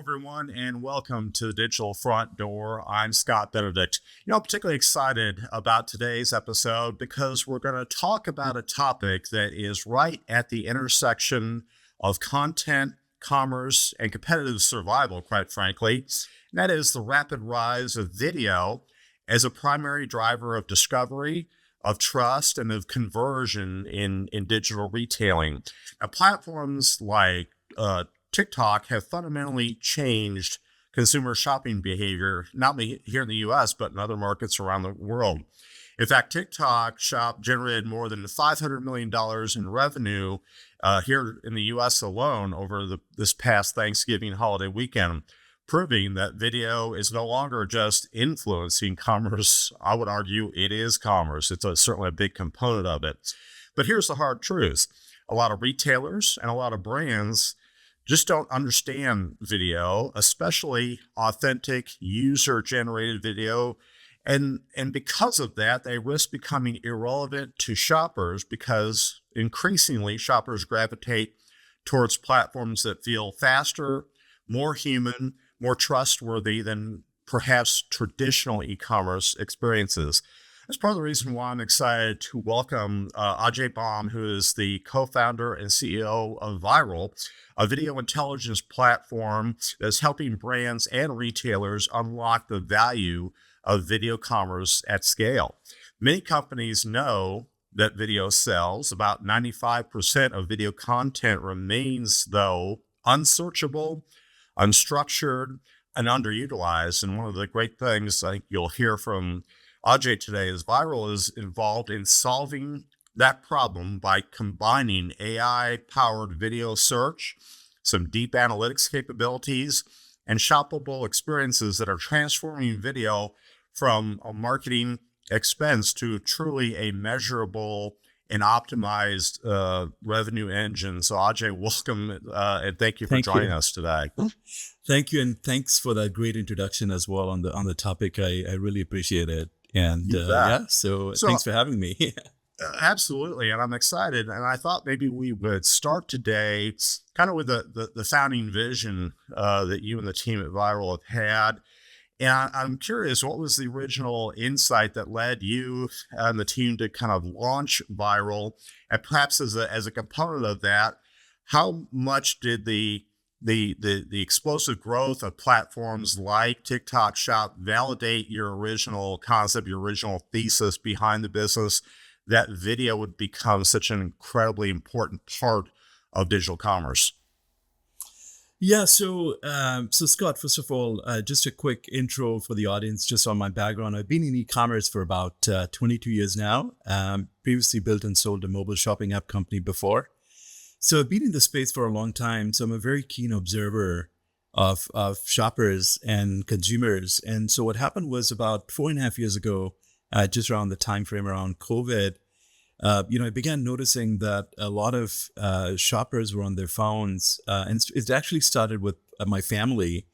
everyone, and welcome to the Digital Front Door. I'm Scott Benedict. I'm particularly excited about today's episode because we're going to talk about a topic that is right at the intersection of content, commerce, and competitive survival, quite frankly. And that is the rapid rise of video as a primary driver of discovery, of trust, and of conversion in digital retailing. Now, platforms like TikTok have fundamentally changed consumer shopping behavior, not only here in the US, but in other markets around the world. In fact, TikTok Shop generated more than $500 million in revenue here in the US alone over this past Thanksgiving holiday weekend, proving that video is no longer just influencing commerce. I would argue it is commerce. It's certainly a big component of it. But here's the hard truth. A lot of retailers and a lot of brands just don't understand video, especially authentic user-generated video. And because of that, they risk becoming irrelevant to shoppers because increasingly shoppers gravitate towards platforms that feel faster, more human, more trustworthy than perhaps traditional e-commerce experiences. That's part of the reason why I'm excited to welcome Ajay, who is the co-founder and CEO of Vyrill, a video intelligence platform that's helping brands and retailers unlock the value of video commerce at scale. Many companies know that video sells. About 95% of video content remains, though, unsearchable, unstructured, and underutilized. And one of the great things I think you'll hear from Ajay today is Vyrill is involved in solving that problem by combining AI-powered video search, some deep analytics capabilities, and shoppable experiences that are transforming video from a marketing expense to truly a measurable and optimized revenue engine. So Ajay, welcome and thank you for joining us today. Thank you, and thanks for that great introduction as well on the topic. I really appreciate it. And so thanks for having me. Absolutely, and I'm excited. And I thought maybe we would start today kind of with the founding vision that you and the team at Vyrill have had. And I'm curious, what was the original insight that led you and the team to kind of launch Vyrill? And perhaps as a component of that, how much did the explosive growth of platforms like TikTok Shop validate your original concept, your original thesis behind the business, that video would become such an incredibly important part of digital commerce? Yeah, so Scott, first of all, just a quick intro for the audience, just on my background. I've been in e-commerce for about 22 years now. Previously built and sold a mobile shopping app company before. So I've been in the space for a long time. So I'm a very keen observer of shoppers and consumers. And so what happened was about 4.5 years ago, just around the time frame around COVID, I began noticing that a lot of shoppers were on their phones. And it actually started with my family.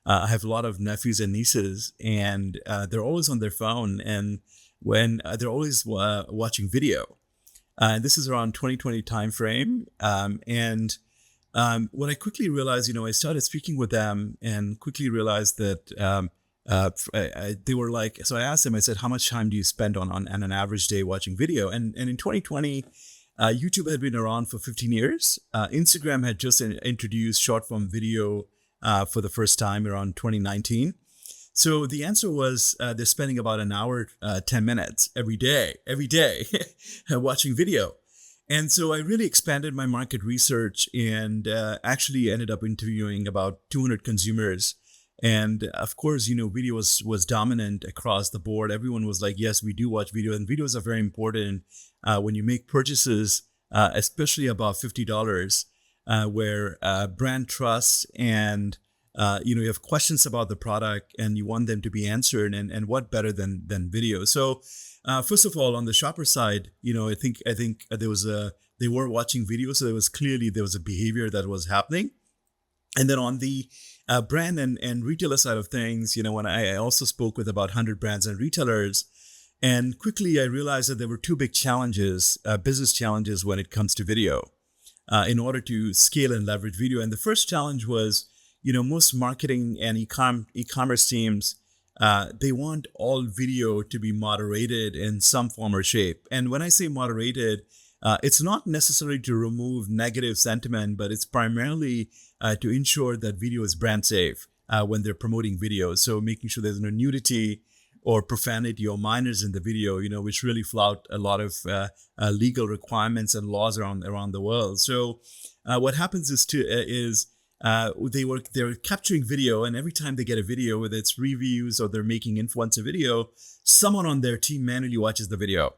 I have a lot of nephews and nieces, and they're always on their phone. And when they're always watching video. And this is around 2020 timeframe. What I quickly realized, I started speaking with them and quickly realized that they were like, so I asked them, I said, how much time do you spend on an average day watching video? And in 2020, YouTube had been around for 15 years. Instagram had just introduced short form video for the first time around 2019. So the answer was they're spending about an hour, 10 minutes every day watching video. And so I really expanded my market research and actually ended up interviewing about 200 consumers. And of course, video was dominant across the board. Everyone was like, yes, we do watch video. And videos are very important when you make purchases, especially above $50, where brand trust and you have questions about the product and you want them to be answered, and what better than video? So first of all, on the shopper side, I think they were watching video, so there was a behavior that was happening. And then on the brand and retailer side of things, when I also spoke with about 100 brands and retailers, and quickly I realized that there were two big challenges, business challenges when it comes to video, in order to scale and leverage video. And the first challenge was, most marketing and e-commerce teams, they want all video to be moderated in some form or shape. And when I say moderated, it's not necessarily to remove negative sentiment, but it's primarily to ensure that video is brand safe when they're promoting videos. So making sure there's no nudity or profanity or minors in the video, which really flout a lot of legal requirements and laws around the world. So what happens is they're capturing video, and every time they get a video, whether it's reviews or they're making influencer video, someone on their team manually watches the video.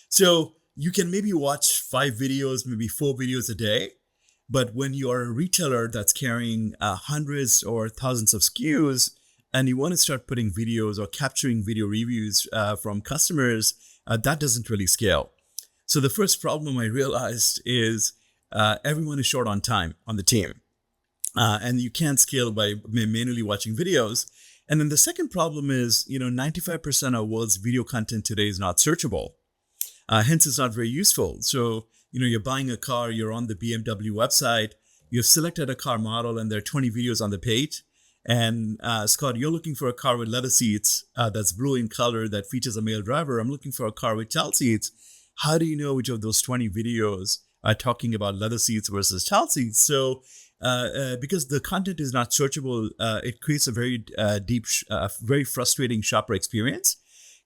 So you can maybe watch 5 videos, maybe 4 videos a day. But when you are a retailer that's carrying hundreds or thousands of SKUs, and you want to start putting videos or capturing video reviews from customers, that doesn't really scale. So the first problem I realized is everyone is short on time on the team. And you can't scale by manually watching videos. And then the second problem is, 95% of world's video content today is not searchable. Hence, it's not very useful. So, you're buying a car, you're on the BMW website, you've selected a car model, and there are 20 videos on the page. And Scott, you're looking for a car with leather seats that's blue in color that features a male driver. I'm looking for a car with child seats. How do you know which of those 20 videos are talking about leather seats versus child seats? So, because the content is not searchable, it creates a very very frustrating shopper experience.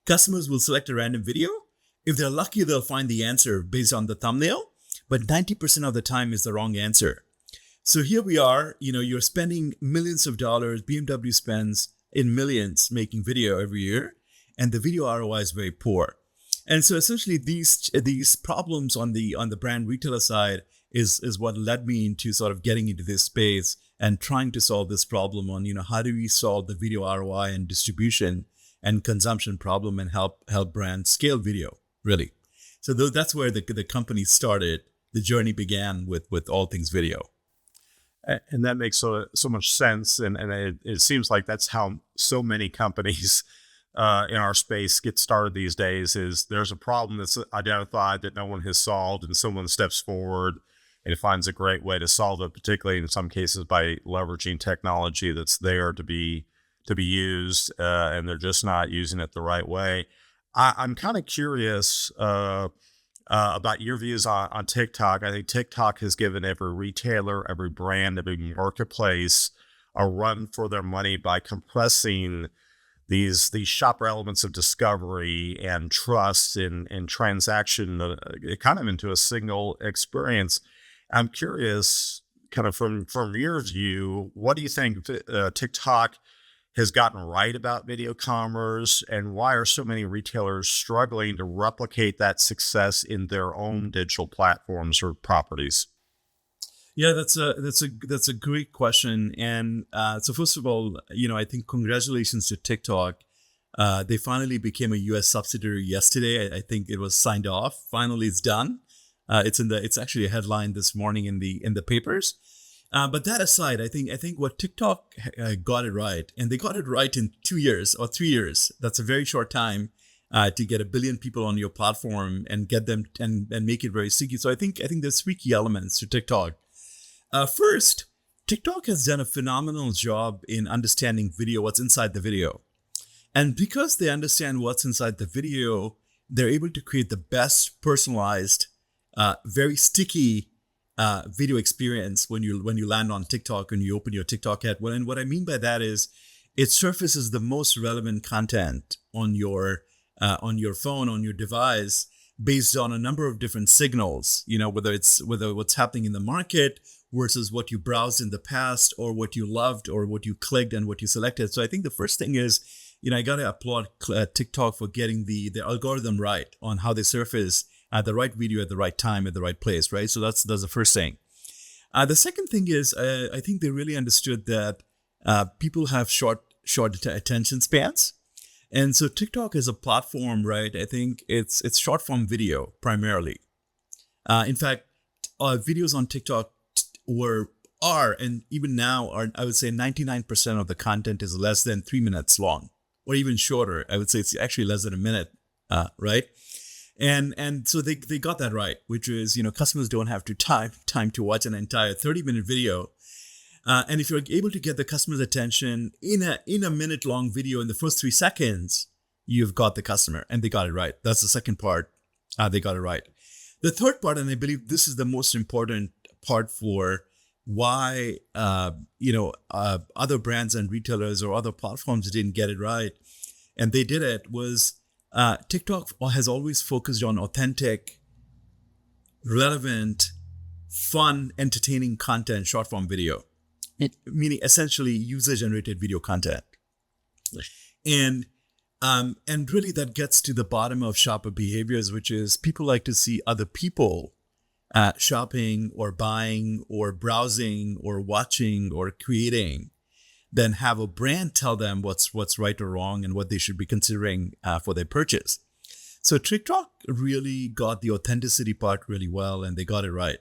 Customers will select a random video. If they're lucky, they'll find the answer based on the thumbnail, but 90% of the time is the wrong answer. So here we are, you're spending millions of dollars. BMW spends in millions making video every year, and the video ROI is very poor. And so essentially these problems on the brand retailer side is what led me into sort of getting into this space and trying to solve this problem on, how do we solve the video ROI and distribution and consumption problem and help brands scale video, really. So that's where the company started. The journey began with all things video. And that makes so much sense. And it seems like that's how so many companies in our space get started these days. Is there's a problem that's identified that no one has solved, and someone steps forward and finds a great way to solve it, particularly in some cases by leveraging technology that's there to be used, and they're just not using it the right way. I'm kind of curious about your views on TikTok. I think TikTok has given every retailer, every brand, every marketplace a run for their money by compressing these shopper elements of discovery and trust and transaction kind of into a single experience. I'm curious, kind of from your view, what do you think TikTok has gotten right about video commerce, and why are so many retailers struggling to replicate that success in their own digital platforms or properties? Yeah, that's a great question. And so first of all, I think congratulations to TikTok. They finally became a U.S. subsidiary yesterday. I think it was signed off. Finally, it's done. It's actually a headline this morning in the papers. But that aside, I think what TikTok got it right, and they got it right in 2 years or 3 years. That's a very short time to get 1 billion people on your platform and get them and make it very sticky. So I think there's 3 key elements to TikTok. First, TikTok has done a phenomenal job in understanding video, what's inside the video. And because they understand what's inside the video, they're able to create the best personalized, very sticky video experience when you land on TikTok and you open your TikTok app. And what I mean by that is it surfaces the most relevant content on your phone, on your device, based on a number of different signals, whether what's happening in the market versus what you browsed in the past, or what you loved, or what you clicked and what you selected. So I think the first thing is, I got to applaud TikTok for getting the algorithm right on how they surface the right video at the right time at the right place, right? So that's the first thing. The second thing is, I think they really understood that people have short attention spans. And so TikTok is a platform, right? I think it's short form video primarily. In fact, videos on TikTok are and even now are, I would say 99% of the content is less than 3 minutes long, or even shorter. I would say it's actually less than a minute, right? And so they got that right, which is, customers don't have to time to watch an entire 30-minute video. And if you're able to get the customer's attention in a minute long video in the first 3 seconds, you've got the customer, and they got it right. That's the second part. They got it right. The third part, and I believe this is the most important part for why other brands and retailers or other platforms didn't get it right, and they did it, was TikTok has always focused on authentic, relevant, fun, entertaining content, short form video, meaning essentially user generated video content. And really that gets to the bottom of shopper behaviors, which is people like to see other people shopping or buying or browsing or watching or creating, then have a brand tell them what's right or wrong and what they should be considering for their purchase. So TikTok really got the authenticity part really well, and they got it right.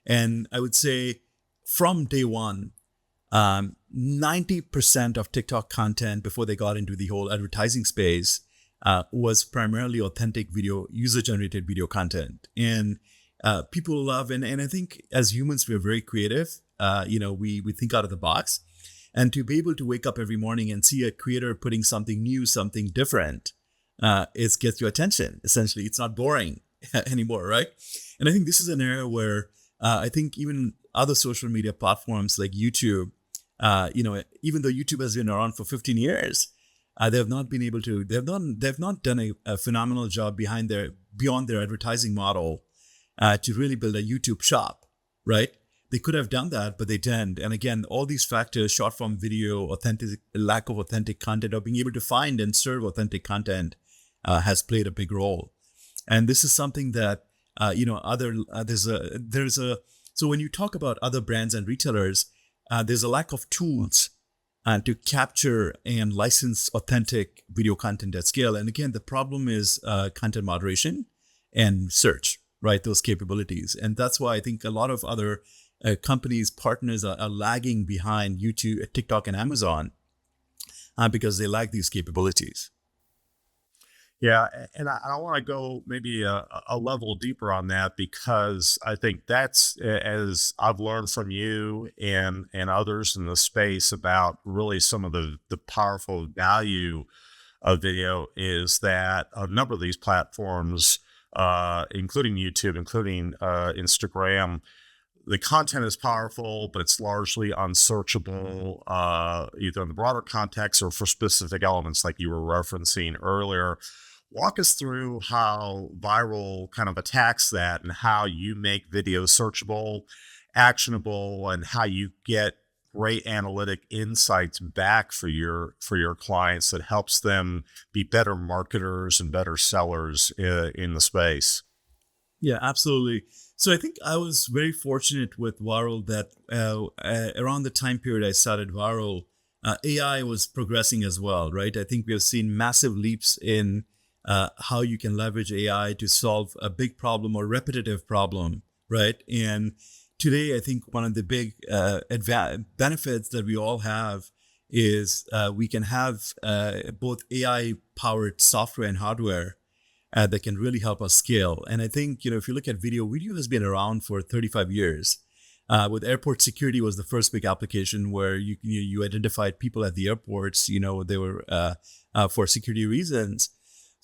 And I would say from day one, 90% of TikTok content before they got into the whole advertising space was primarily authentic video, user-generated video content. And people love, and I think as humans, we're very creative. We think out of the box. And to be able to wake up every morning and see a creator putting something new, something different, it gets your attention. Essentially, it's not boring anymore, right? And I think this is an area where I think even other social media platforms like YouTube, even though YouTube has been around for 15 years, they have not been able to. They've not done a phenomenal job beyond their advertising model to really build a YouTube shop, right? They could have done that, but they didn't. And again, all these factors, short form video, lack of authentic content, or being able to find and serve authentic content has played a big role. And this is something that, so when you talk about other brands and retailers, there's a lack of tools to capture and license authentic video content at scale. And again, the problem is content moderation and search, right? Those capabilities. And that's why I think a lot of other companies, partners are lagging behind YouTube, TikTok, and Amazon because they lack these capabilities. Yeah, and I want to go maybe a level deeper on that, because I think that's, as I've learned from you and others in the space about really some of the powerful value of video, is that a number of these platforms, including YouTube, including Instagram, the content is powerful, but it's largely unsearchable, either in the broader context or for specific elements like you were referencing earlier. Walk us through how Vyrill kind of attacks that, and how you make video searchable, actionable, and how you get great analytic insights back for your clients that helps them be better marketers and better sellers in the space. Yeah, absolutely. So I think I was very fortunate with Vyrill that around the time period I started Vyrill, AI was progressing as well, right? I think we have seen massive leaps in how you can leverage AI to solve a big problem or repetitive problem, right? And today, I think one of the big benefits that we all have is we can have both AI-powered software and hardware that can really help us scale. And I think, if you look at video has been around for 35 years. With airport security was the first big application where you identified people at the airports. They were for security reasons.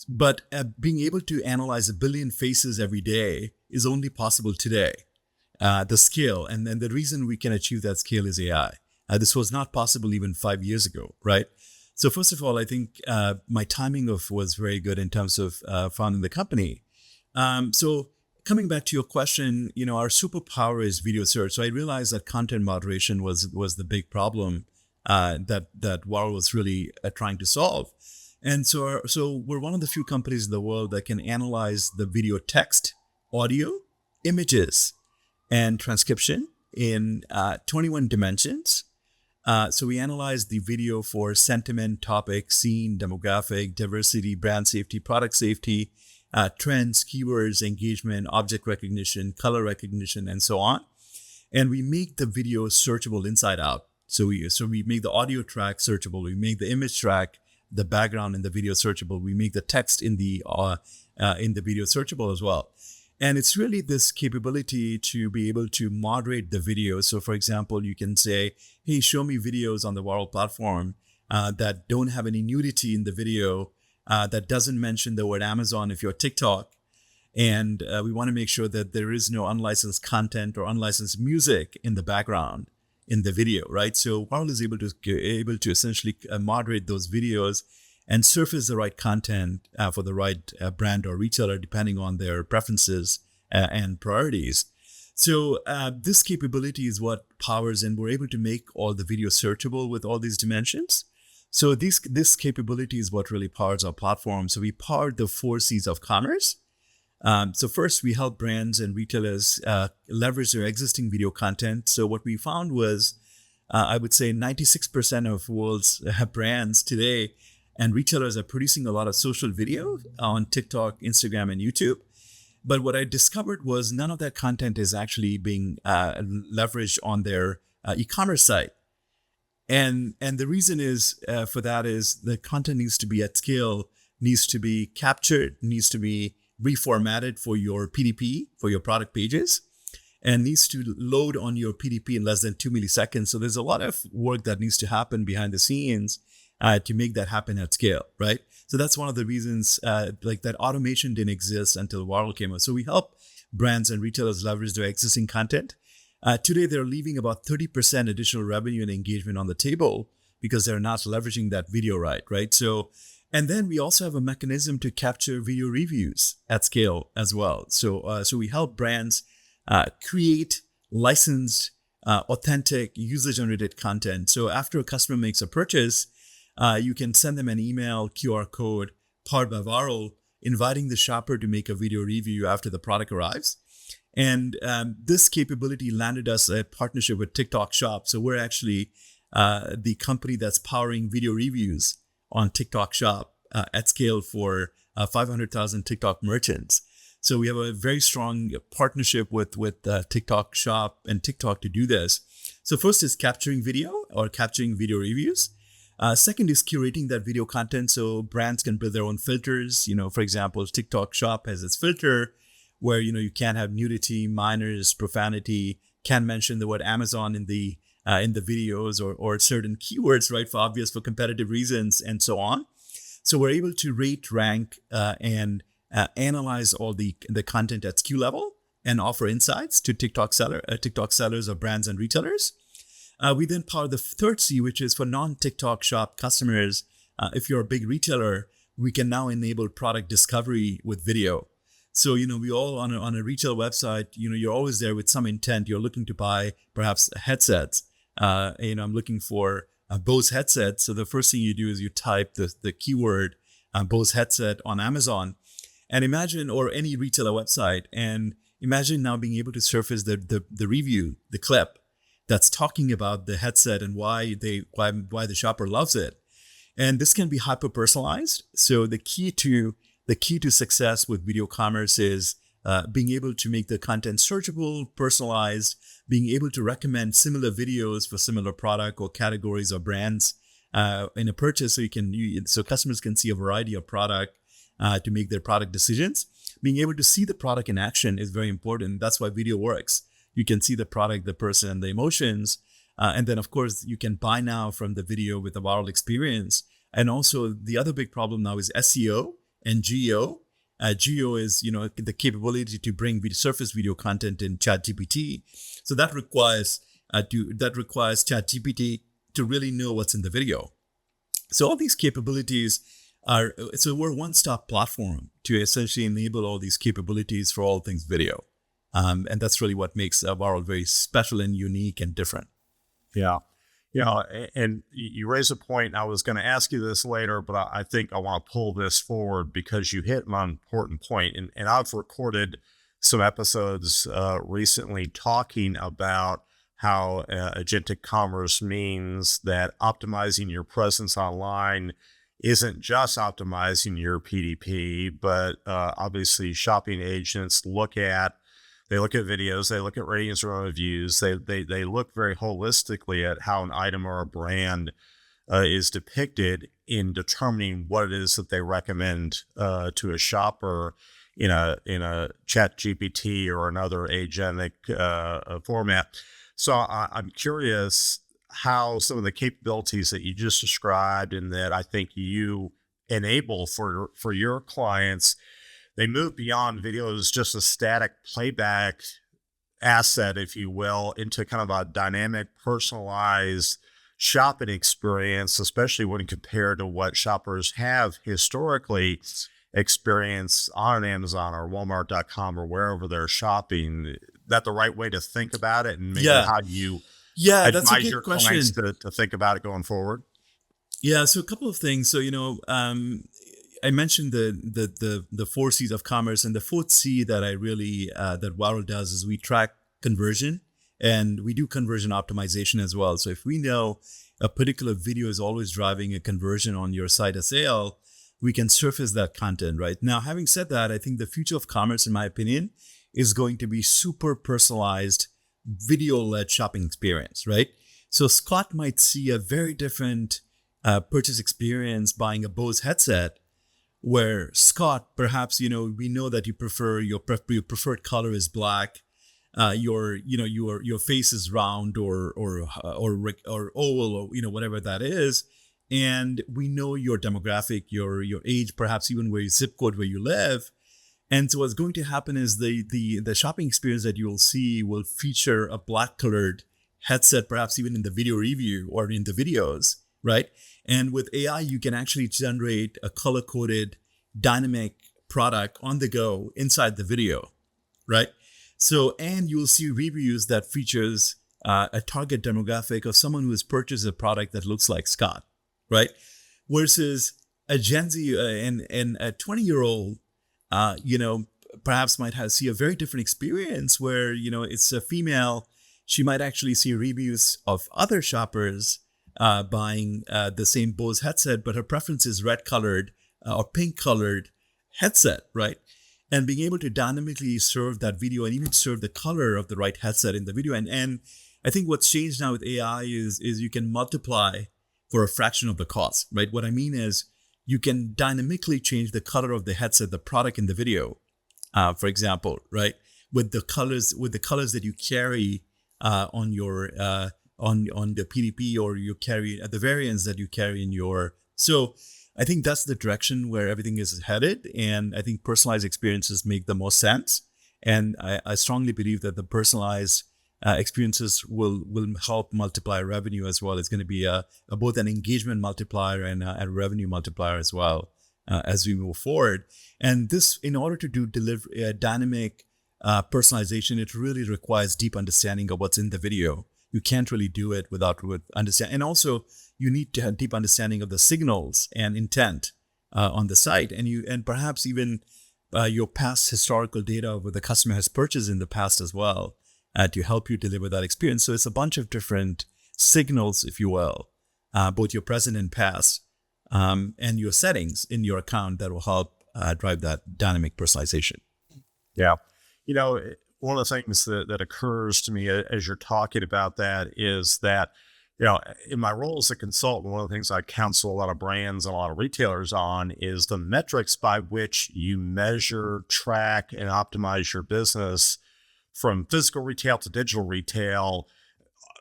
But being able to analyze 1 billion faces every day is only possible today. The scale, and the reason we can achieve that scale is AI. This was not possible even 5 years ago, right? So first of all, I think my timing was very good in terms of founding the company. So coming back to your question, our superpower is video search. So I realized that content moderation was the big problem that Vyrill was really trying to solve. And so we're one of the few companies in the world that can analyze the video text, audio, images, and transcription in 21 dimensions. So we analyze the video for sentiment, topic, scene, demographic, diversity, brand safety, product safety, trends, keywords, engagement, object recognition, color recognition, and so on. And we make the video searchable inside out. So we make the audio track searchable. We make the image track, the background in the video searchable. We make the text in the video searchable as well. And it's really this capability to be able to moderate the video. So, for example, you can say, hey, show me videos on the Vyrill platform that don't have any nudity in the video, that doesn't mention the word Amazon if you're TikTok. And we want to make sure that there is no unlicensed content or unlicensed music in the background in the video, right? So Vyrill is able to essentially moderate those videos and surface the right content for the right brand or retailer, depending on their preferences and priorities. So this capability is what powers, and we're able to make all the video searchable with all these dimensions. So this capability is what really powers our platform. So we powered the 4 C's of commerce. So first, we help brands and retailers leverage their existing video content. So what we found was, I would say 96% of world's brands today and retailers are producing a lot of social video on TikTok, Instagram, and YouTube. But what I discovered was none of that content is actually being leveraged on their e-commerce site. And the reason is for that is the content needs to be at scale, needs to be captured, needs to be reformatted for your PDP, for your product pages, and needs to load on your PDP in less than 2 milliseconds. So there's a lot of work that needs to happen behind the scenes to make that happen at scale, right? So that's one of the reasons like that automation didn't exist until Vyrill came out. So we help brands and retailers leverage their existing content. Today, they're leaving about 30% additional revenue and engagement on the table because they're not leveraging that video right? So, and then we also have a mechanism to capture video reviews at scale as well. So we help brands create licensed, authentic, user-generated content. So after a customer makes a purchase, you can send them an email, QR code, powered by Vyrill, inviting the shopper to make a video review after the product arrives. And this capability landed us a partnership with TikTok Shop. So we're actually the company that's powering video reviews on TikTok Shop at scale for 500,000 TikTok merchants. So we have a very strong partnership with TikTok Shop and TikTok to do this. So first is capturing video or capturing video reviews. Second is curating that video content so brands can build their own filters. For example, TikTok Shop has its filter where, you can't have nudity, minors, profanity, can't mention the word Amazon in the videos or certain keywords, right, for competitive reasons and so on. So we're able to rate, rank, and analyze all the content at SKU level and offer insights to TikTok sellers or brands and retailers. We then power the 3rd C, which is for non-TikTok Shop customers. If you're a big retailer, we can now enable product discovery with video. So, we all on a retail website, you're always there with some intent. You're looking to buy perhaps headsets. I'm looking for a Bose headset. So the first thing you do is you type the keyword Bose headset on Amazon, and imagine, or any retailer website, and imagine now being able to surface the review, the clip that's talking about the headset and why the shopper loves it. And this can be hyper personalized. So the key to success with video commerce is being able to make the content searchable, personalized, being able to recommend similar videos for similar product or categories or brands in a purchase, so customers can see a variety of product to make their product decisions. Being able to see the product in action is very important. That's why video works. You can see the product, the person, the emotions, and then of course you can buy now from the video with a Vyrill experience. And also the other big problem now is SEO and GEO. GEO is, the capability to bring surface video content in ChatGPT. So that requires ChatGPT to really know what's in the video. So all these capabilities we're a one-stop platform to essentially enable all these capabilities for all things video. And that's really what makes Vyrill very special and unique and different. Yeah. And you raise a point. I was going to ask you this later, but I think I want to pull this forward because you hit an important point. And I've recorded some episodes recently talking about how agentic commerce means that optimizing your presence online isn't just optimizing your PDP, but obviously shopping agents look at videos, they look at ratings or reviews, they look very holistically at how an item or a brand is depicted in determining what it is that they recommend to a shopper in a chat GPT or another agentic format. So I'm curious how some of the capabilities that you just described and that I think you enable for your clients, they move beyond video as just a static playback asset, if you will, into kind of a dynamic, personalized shopping experience, especially when compared to what shoppers have historically experienced on Amazon or Walmart.com or wherever they're shopping. That the right way to think about it, and maybe Yeah. how you Yeah, that's a advise good your clients question. to think about it going forward? Yeah, so a couple of things. So I mentioned the four C's of commerce, and the fourth C that I really that Vyrill does is we track conversion, and we do conversion optimization as well. So if we know a particular video is always driving a conversion on your site of sale, we can surface that content. Right now, having said that, I think the future of commerce, in my opinion, is going to be super personalized video-led shopping experience. Right. So Scott might see a very different purchase experience buying a Bose headset, where Scott, perhaps we know that you prefer your preferred color is black, your face is round or oval, or whatever that is, and we know your demographic, your age, perhaps even where your zip code where you live. And so what's going to happen is the shopping experience that you will see will feature a black colored headset, perhaps even in the video review or in the videos, right? And with AI, you can actually generate a color coded dynamic product on the go inside the video, right? So, and you'll see reviews that features a target demographic of someone who has purchased a product that looks like Scott, right? Versus a Gen Z and a 20-year-old, perhaps might see a very different experience where, it's a female. She might actually see reviews of other shoppers buying the same Bose headset, but her preference is red colored or pink colored headset, right? And being able to dynamically serve that video and even serve the color of the right headset in the video. And I think what's changed now with AI is you can multiply for a fraction of the cost, right? What I mean is you can dynamically change the color of the headset, the product in the video, for example, right? With the colors that you carry on your on the PDP, or you carry the variants that you carry in your. So I think that's the direction where everything is headed, and I think personalized experiences make the most sense. And I strongly believe that the personalized experiences will help multiply revenue as well. It's going to be both an engagement multiplier and a revenue multiplier as well as we move forward. And this, in order to deliver dynamic personalization, it really requires deep understanding of what's in the video. You can't really do it with understanding. And also, you need to have deep understanding of the signals and intent on the site, and perhaps even your past historical data of what the customer has purchased in the past as well, to help you deliver that experience. So it's a bunch of different signals, if you will, both your present and past, and your settings in your account that will help drive that dynamic personalization. Yeah. One of the things that occurs to me as you're talking about that is that, in my role as a consultant, one of the things I counsel a lot of brands and a lot of retailers on is the metrics by which you measure, track, and optimize your business from physical retail to digital retail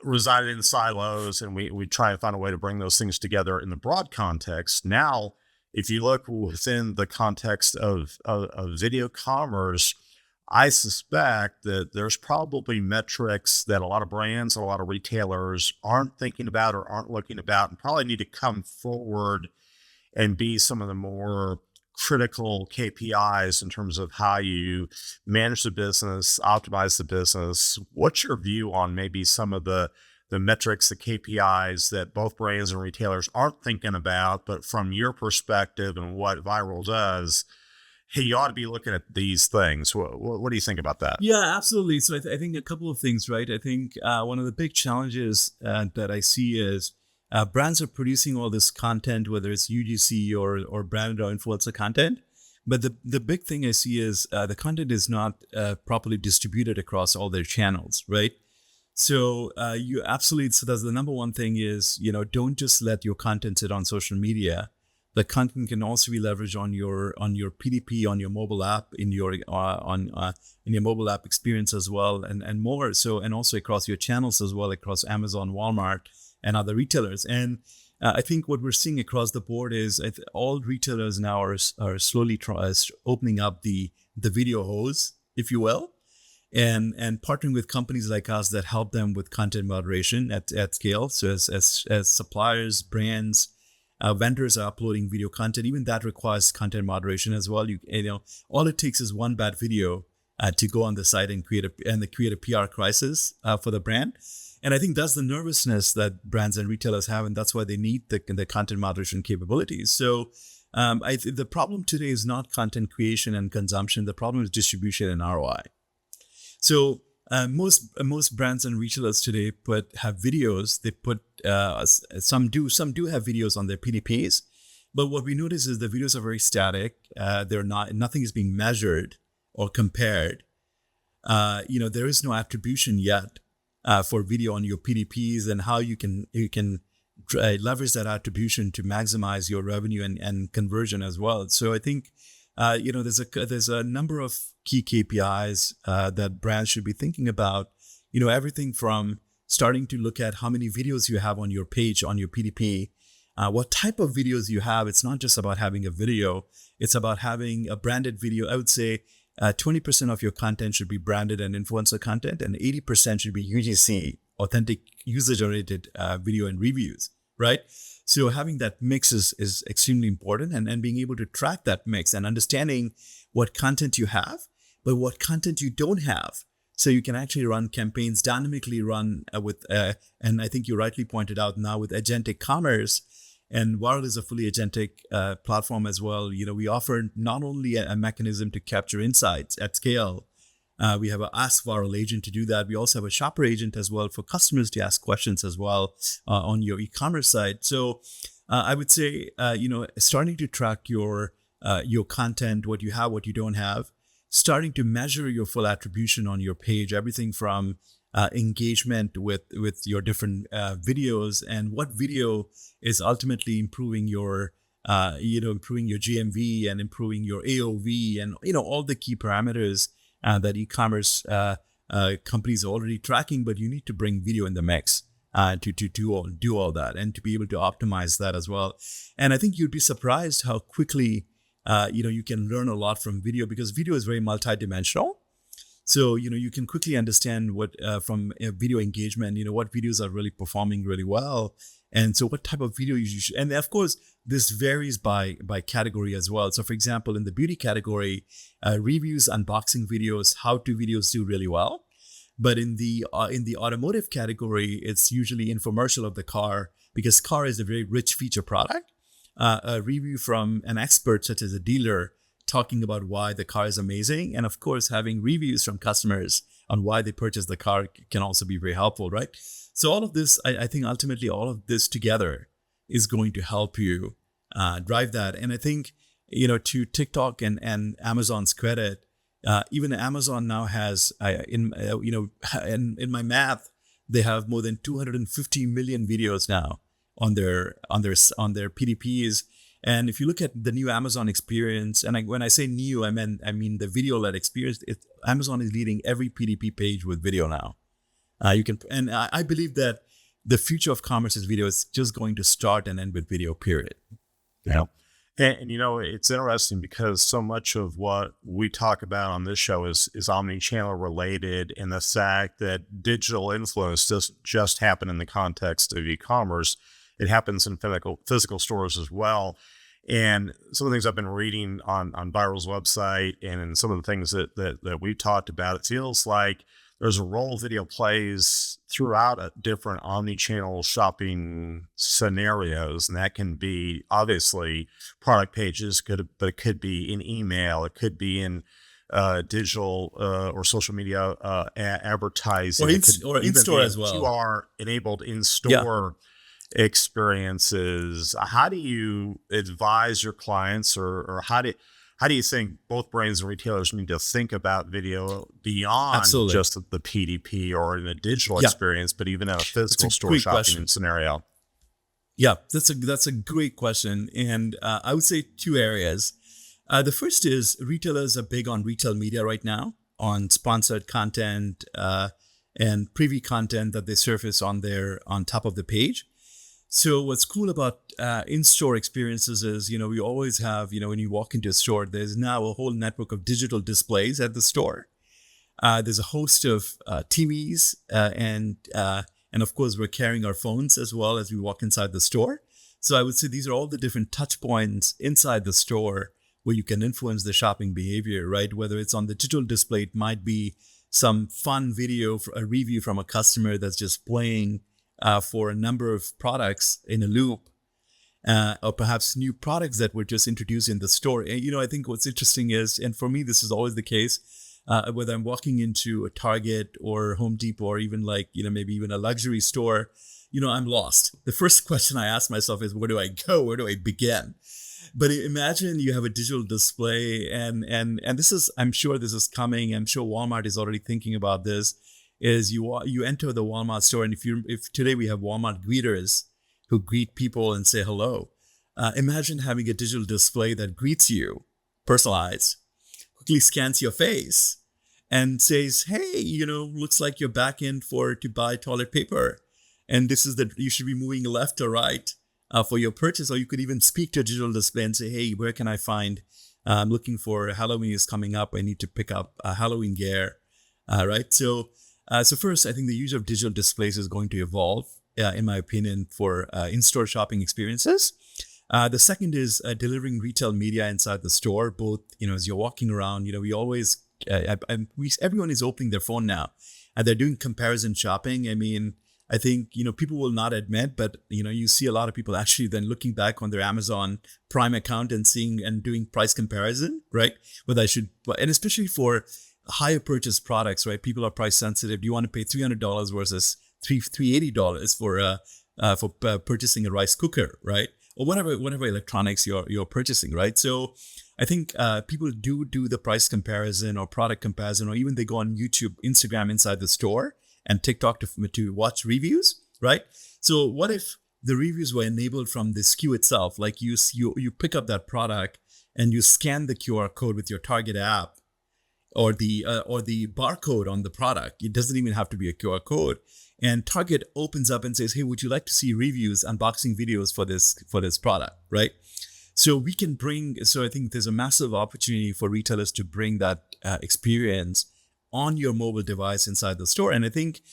resided in silos. And we try and find a way to bring those things together in the broad context. Now, if you look within the context of video commerce, I suspect that there's probably metrics that a lot of brands and a lot of retailers aren't thinking about or aren't looking about, and probably need to come forward and be some of the more critical KPIs in terms of how you manage the business, optimize the business. What's your view on maybe some of the metrics, the KPIs that both brands and retailers aren't thinking about, but from your perspective and what Vyrill does, hey, you ought to be looking at these things. What do you think about that? Yeah, absolutely. So I think a couple of things, right? I think one of the big challenges that I see is brands are producing all this content, whether it's UGC or branded or influencer content. But the big thing I see is the content is not properly distributed across all their channels, right? So so that's the number one thing is, don't just let your content sit on social media. The content can also be leveraged on your PDP, on your mobile app, in your in your mobile app experience as well, and more. So, and also across your channels as well, across Amazon, Walmart, and other retailers. And I think what we're seeing across the board is all retailers now are slowly opening up the video hose, if you will, and partnering with companies like us that help them with content moderation at scale. So as suppliers, brands, vendors are uploading video content, even that requires content moderation as well. You know, all it takes is one bad video to go on the site and create a PR crisis for the brand. And I think that's the nervousness that brands and retailers have, and that's why they need the content moderation capabilities. So the problem today is not content creation and consumption. The problem is distribution and ROI. So most brands and retailers today have videos. They put some do have videos on their PDPs, but what we notice is the videos are very static. Nothing is being measured or compared. There is no attribution yet for video on your PDPs, and how you can leverage that attribution to maximize your revenue and conversion as well. So I think there's a number of key KPIs that brands should be thinking about. Everything from starting to look at how many videos you have on your page, on your PDP, what type of videos you have. It's not just about having a video, it's about having a branded video. I would say 20% of your content should be branded and influencer content, and 80% should be UGC, authentic user-generated video and reviews, right? So having that mix is extremely important, and being able to track that mix and understanding what content you have, but what content you don't have. So you can actually run campaigns, dynamically run and I think you rightly pointed out now with agentic commerce, and Vyrill is a fully agentic platform as well. We offer not only a mechanism to capture insights at scale. We have an Ask Vyrill agent to do that. We also have a shopper agent as well for customers to ask questions as well on your e-commerce site. So I would say, starting to track your content, what you have, what you don't have, starting to measure your full attribution on your page, everything from engagement with your different videos, and what video is ultimately improving your GMV and improving your AOV, and all the key parameters that e-commerce companies are already tracking, but you need to bring video in the mix to do all that, and to be able to optimize that as well. And I think you'd be surprised how quickly you can learn a lot from video, because video is very multidimensional. So you can quickly understand what from video engagement, what videos are really performing really well, and so what type of video you should. And of course, this varies by category as well. So for example, in the beauty category, reviews, unboxing videos, how-to videos do really well. But in the automotive category, it's usually infomercial of the car, because car is a very rich feature product. A review from an expert such as a dealer talking about why the car is amazing, and of course having reviews from customers on why they purchased the car can also be very helpful, right? So all of this, I think ultimately all of this together is going to help you drive that. And I think to TikTok and Amazon's credit, even Amazon now has in my math, they have more than 250 million videos now on their PDPs. And if you look at the new Amazon experience, and when I say new, I mean the video-led experience. Amazon is leading every PDP page with video now. I believe that the future of commerce is video. Is just going to start and end with video. Period. Yeah. And it's interesting because so much of what we talk about on this show is omni-channel related, and the fact that digital influence doesn't just happen in the context of e-commerce. It happens in physical stores as well. And some of the things I've been reading on Vyril's website, and in some of the things that we've talked about, it feels like there's a role video plays throughout different omni-channel shopping scenarios. And that can be obviously product pages, but it could be in email, it could be in digital or social media advertising, or in-store as well. QR enabled in-store experiences. How do you advise your clients, or how do you think both brands and retailers need to think about video beyond just the PDP or in a digital experience, but even in a physical store shopping scenario? Yeah, that's a great question, and I would say two areas. The first is retailers are big on retail media right now, on sponsored content and preview content that they surface on top of the page. So what's cool about in-store experiences is, we always have, when you walk into a store, there's now a whole network of digital displays at the store. There's a host of TVs and of course we're carrying our phones as well as we walk inside the store. So I would say these are all the different touch points inside the store where you can influence the shopping behavior, right? Whether it's on the digital display, it might be some fun video, for a review from a customer that's just playing for a number of products in a loop, or perhaps new products that were just introduced in the store. And, I think what's interesting is, and for me, this is always the case, whether I'm walking into a Target or Home Depot or even maybe even a luxury store, I'm lost. The first question I ask myself is, where do I go? Where do I begin? But imagine you have a digital display and this is, I'm sure this is coming. I'm sure Walmart is already thinking about this. Is you enter the Walmart store, and if today we have Walmart greeters who greet people and say hello, imagine having a digital display that greets you, personalized, quickly scans your face, and says, "Hey, looks like you're back in to buy toilet paper, and this is you should be moving left or right for your purchase." Or you could even speak to a digital display and say, "Hey, where can I find? I'm looking for Halloween is coming up. I need to pick up Halloween gear." Right. So first, I think the use of digital displays is going to evolve, in my opinion, for in-store shopping experiences. The second is delivering retail media inside the store, both, as you're walking around, we always, everyone is opening their phone now and they're doing comparison shopping. I mean, I think, people will not admit, but, you see a lot of people actually then looking back on their Amazon Prime account and seeing and doing price comparison, right? Whether and especially for higher purchase products, right? People are price sensitive. Do you want to pay $300 versus $380 for purchasing a rice cooker, right? Or whatever electronics you're purchasing, right? So I think people do the price comparison or product comparison, or even they go on YouTube, Instagram inside the store, and TikTok to watch reviews, right? So what if the reviews were enabled from the SKU itself? Like you pick up that product and you scan the QR code with your Target app, or the barcode on the product. It doesn't even have to be a QR code. And Target opens up and says, "Hey, would you like to see reviews, unboxing videos for this product?" Right? So I think there's a massive opportunity for retailers to bring that experience on your mobile device inside the store. And I think,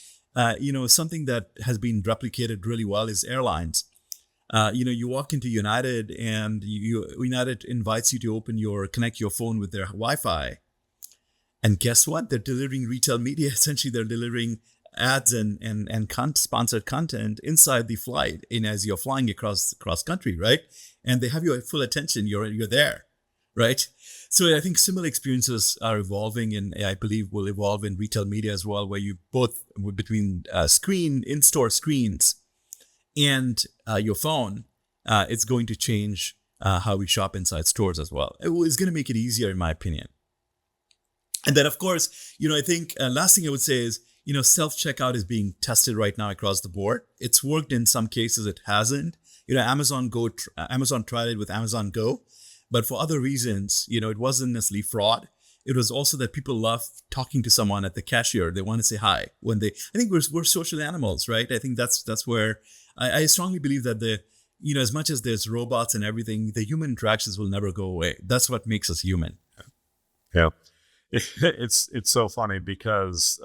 something that has been replicated really well is airlines. You walk into United and United invites you to connect your phone with their Wi-Fi. And guess what? They're delivering retail media. Essentially, they're delivering ads and sponsored content inside the flight, as you're flying across country, right? And they have your full attention. You're there, right? So I think similar experiences are evolving, and I believe will evolve in retail media as well, where you both between in-store screens and your phone, it's going to change how we shop inside stores as well. It's going to make it easier, in my opinion. And then, of course, I think last thing I would say is, self-checkout is being tested right now across the board. It's worked in some cases, it hasn't. Amazon tried it with Amazon Go, but for other reasons, it wasn't necessarily fraud. It was also that people love talking to someone at the cashier. They want to say hi I think we're social animals, right? I think that's where I strongly believe that as much as there's robots and everything, the human interactions will never go away. That's what makes us human. Yeah. It's so funny because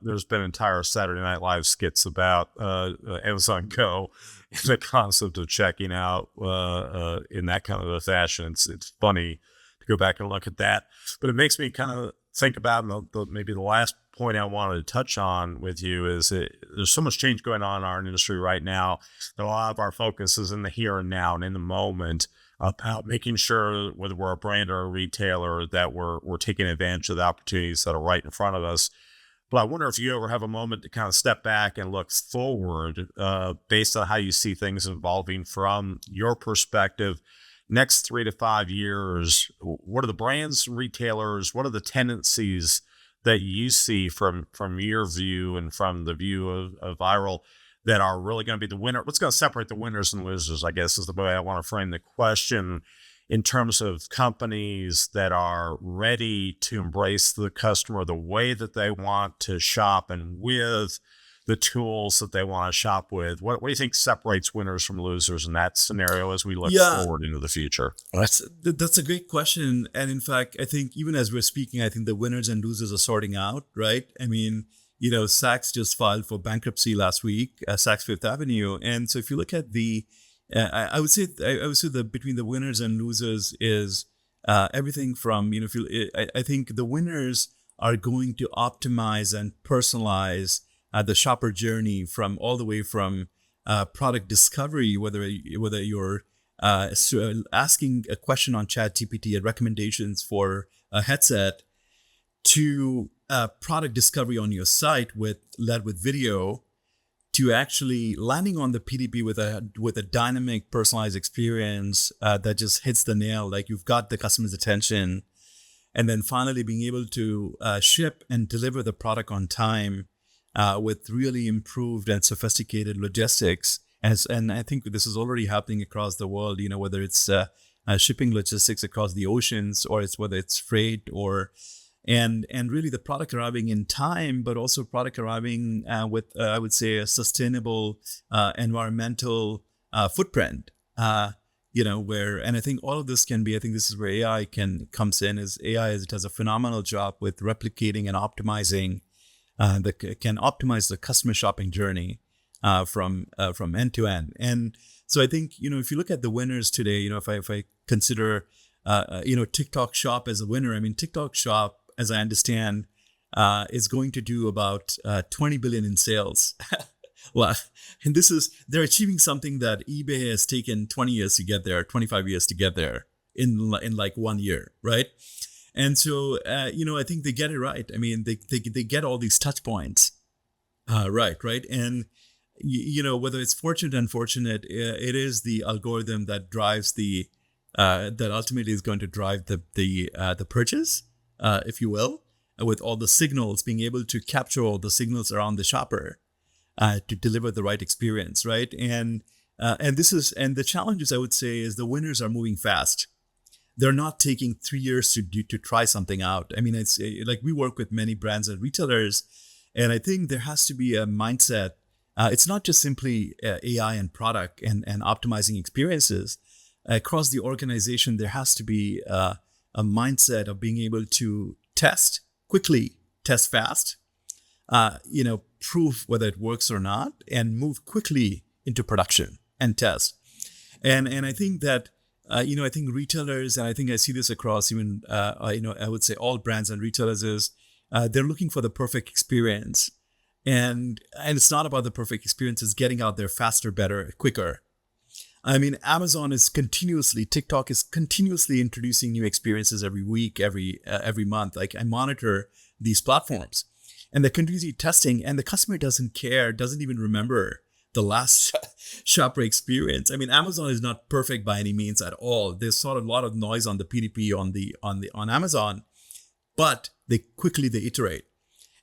there's been entire Saturday Night Live skits about Amazon Go and the concept of checking out in that kind of a fashion. It's funny to go back and look at that, but it makes me kind of think about maybe the last point I wanted to touch on with you is there's so much change going on in our industry right now that a lot of our focus is in the here and now and in the moment, about making sure, whether we're a brand or a retailer, that we're taking advantage of the opportunities that are right in front of us. But I wonder if you ever have a moment to kind of step back and look forward, based on how you see things evolving from your perspective. Next 3 to 5 years, what are the brands and retailers? What are the tendencies that you see from your view and from the view of Vyrill that are really going to be the winner? What's going to separate the winners and losers, I guess, is the way I want to frame the question, in terms of companies that are ready to embrace the customer the way that they want to shop and with the tools that they want to shop with. What do you think separates winners from losers in that scenario as we look forward into the future? That's a great question. And in fact, I think even as we're speaking, I think the winners and losers are sorting out, right? I mean, Saks just filed for bankruptcy last week, Saks Fifth Avenue. And so if you look at I would say that between the winners and losers is everything from, I think the winners are going to optimize and personalize the shopper journey from all the way from product discovery, whether you're asking a question on ChatGPT and recommendations for a headset, to product discovery on your site led with video, to actually landing on the PDP with a dynamic, personalized experience that just hits the nail, like you've got the customer's attention, and then finally being able to ship and deliver the product on time with really improved and sophisticated logistics. And I think this is already happening across the world. Whether it's shipping logistics across the oceans, or whether it's freight, and really the product arriving in time, but also product arriving with, I would say, a sustainable environmental footprint. And I think all of this can be, I think this is where AI comes in, it does a phenomenal job with replicating and optimizing, can optimize the customer shopping journey from end to end. And so I think, if you look at the winners today, if I consider, TikTok Shop as a winner, I mean, TikTok Shop, as I understand, is going to do about 20 billion in sales. Well, and they're achieving something that eBay has taken 20 years to get there, 25 years to get there in like 1 year, right? And so, I think they get it right. I mean, they get all these touch points right? And, whether it's fortunate or unfortunate, it is the algorithm that drives that ultimately is going to drive the purchase, if you will, with all the signals, being able to capture all the signals around the shopper to deliver the right experience, right? And the challenges, I would say, is the winners are moving fast. They're not taking 3 years to try something out. I mean, it's like we work with many brands and retailers, and I think there has to be a mindset. It's not just simply AI and product and optimizing experiences. Across the organization, there has to be a mindset of being able to test quickly, test fast, prove whether it works or not, and move quickly into production and test. And I think that, I think retailers, and I think I see this across even, I would say all brands and retailers, is they're looking for the perfect experience. And it's not about the perfect experience, it's getting out there faster, better, quicker. I mean, TikTok is continuously introducing new experiences every week, every month. Like, I monitor these platforms, and they're continuously testing, and the customer doesn't care, doesn't even remember the last shopper experience. I mean, Amazon is not perfect by any means at all. There's sort of a lot of noise on the PDP on Amazon, but they iterate.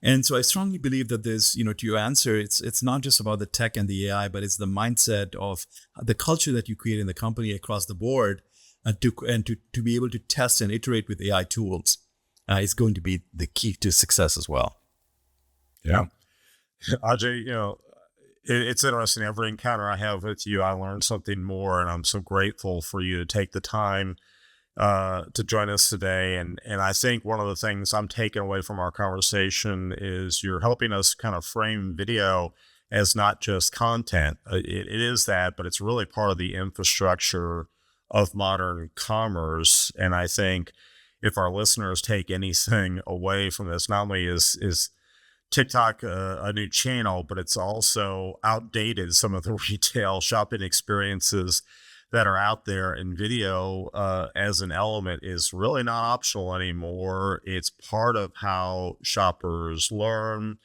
And so I strongly believe that there's, to your answer, it's not just about the tech and the AI, but it's the mindset of the culture that you create in the company across the board, to be able to test and iterate with AI tools is going to be the key to success as well. Yeah. Ajay, it's interesting. Every encounter I have with you, I learn something more, and I'm so grateful for you to take the time to join us today. And I think one of the things I'm taking away from our conversation is you're helping us kind of frame video as not just content. It is that, but it's really part of the infrastructure of modern commerce. And I think if our listeners take anything away from this, not only is TikTok a new channel, but it's also outdated some of the retail shopping experiences that are out there, and video as an element is really not optional anymore. It's part of how shoppers learn,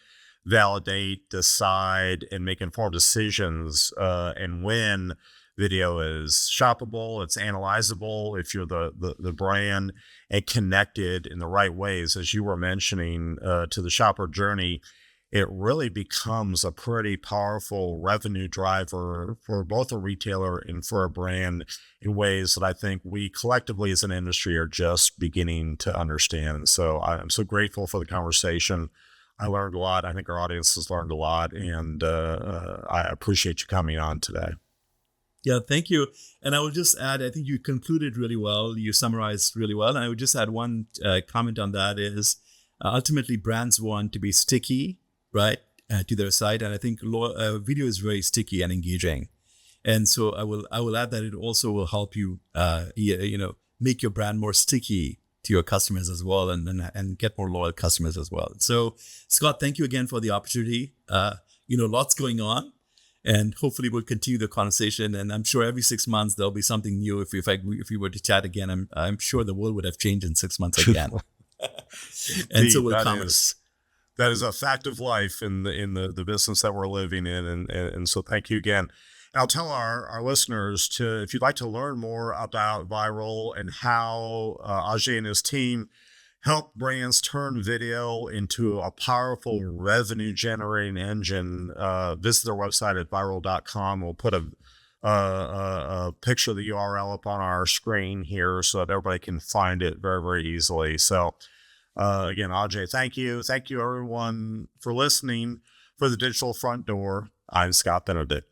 validate, decide, and make informed decisions. And when video is shoppable, it's analyzable if you're the brand, and connected in the right ways, as you were mentioning, to the shopper journey, it really becomes a pretty powerful revenue driver for both a retailer and for a brand in ways that I think we collectively as an industry are just beginning to understand. And so I'm so grateful for the conversation. I learned a lot. I think our audience has learned a lot, and I appreciate you coming on today. Yeah, thank you. And I will just add, I think you concluded really well. You summarized really well. And I would just add one comment on that is ultimately brands want to be sticky, right, to their site. And I think video is very sticky and engaging. And so I will add that it also will help you, make your brand more sticky to your customers as well, and get more loyal customers as well. So Scott, thank you again for the opportunity. Lots going on. And hopefully we'll continue the conversation. And I'm sure every 6 months there'll be something new. If we were to chat again, I'm sure the world would have changed in 6 months again. And so will commerce. That is a fact of life in the business that we're living in. And so thank you again. And I'll tell our listeners if you'd like to learn more about Vyrill and how Ajay and his team help brands turn video into a powerful revenue generating engine, visit their website at vyrill.com. We'll put a picture of the URL up on our screen here so that everybody can find it very, very easily. So again, Ajay, thank you. Thank you everyone for listening. For the Digital Front Door, I'm Scott Benedict.